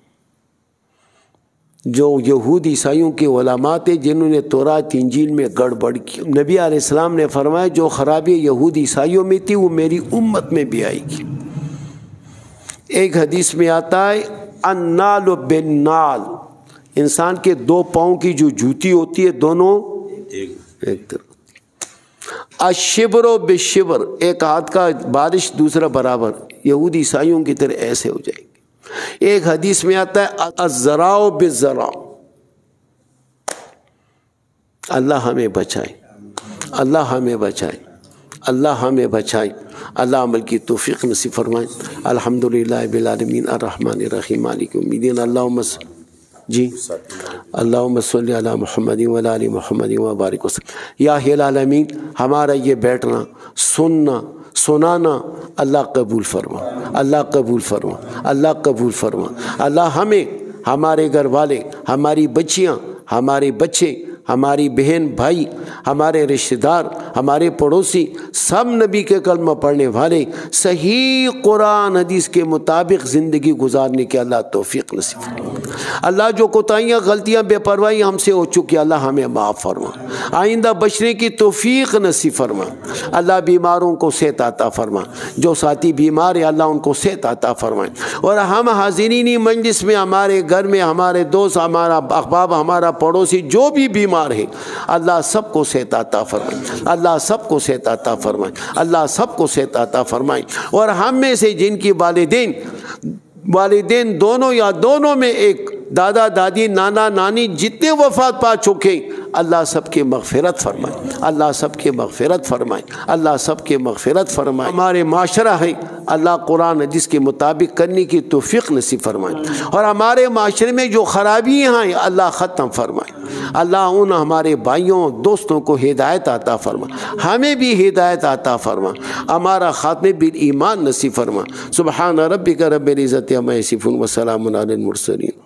جو یہود عیسائیوں کے علماء تھے جنہوں نے تورات انجیل میں گڑبڑ کی. نبی علیہ السلام نے فرمایا جو خرابی یہود عیسائیوں میں تھی وہ میری امت میں بھی آئے گی. ایک حدیث میں آتا ہے النال بالنال، انسان کے 2 پاؤں کی جو جوتی ہوتی ہے دونوں ایک طرف. الشبر بالشبر، ایک ہاتھ کا بارش دوسرا برابر. یہود عیسائیوں کی طرح ایسے ہو جائے گی. ایک حدیث میں آتا ہے الزراع بالزراع. اللہ ہمیں بچائے، اللہ ہمیں بچائے، اللہ ہمیں بچائے. اللہ عمل کی توفیق نصیب فرمائیں۔ الحمدللہ رب العالمین الرحمن الرحیم مالک یوم الدین۔ اللہم جی اللہم صلی علی محمد وعلی آل محمد وبارک وسلم۔ یا الہ العالمین ہمارا یہ بیٹھنا سننا سنانا اللہ قبول فرما، اللہ قبول فرما، اللہ قبول فرما۔ اللہ ہمیں، ہمارے گھر والے، ہماری بچیاں، ہمارے بچے، ہماری بہن بھائی، ہمارے رشتہ دار، ہمارے پڑوسی، سب نبی کے کلمہ پڑھنے والے صحیح قرآن حدیث کے مطابق زندگی گزارنے کے اللہ توفیق نصیب فرما۔ اللہ جو کوتاہیاں غلطیاں بے پرواہی ہم سے ہو چکی اللہ ہمیں معاف فرما، آئندہ بچنے کی توفیق نصیب فرما۔ اللہ بیماروں کو صحت عطا فرما، جو ساتھی بیمار ہیں اللہ ان کو صحت عطا فرمائے۔ اور ہم حاضرین مجلس میں، ہمارے گھر میں، ہمارے دوست، ہمارا احباب، ہمارا پڑوسی جو بھی بیمار ہے اللہ سب کو صحت عطا فرمائے، اللہ سب کو صحت عطا فرمائے، اللہ سب کو صحت عطا فرمائے۔ اور ہم میں سے جن کی والدین دونوں یا دونوں میں ایک، دادا دادی نانا نانی جتنے وفات پا چکے اللہ سب کے مغفرت فرمائے، اللہ سب کے مغفرت فرمائے، اللہ سب کے مغفرت فرمائے۔ ہمارے معاشرہ ہے اللہ قرآن حدیث کے مطابق کرنے کی توفیق نصیب فرمائے، اور ہمارے معاشرے میں جو خرابیاں ہیں اللہ ختم فرمائے۔ اللہ ان ہمارے بھائیوں دوستوں کو ہدایت عطا فرما، ہمیں بھی ہدایت عطا فرما، ہمارا خاتمہ بالایمان نصیب فرما۔ سبحان ربک رب العزت عما یصفون وسلام علی المرسلین۔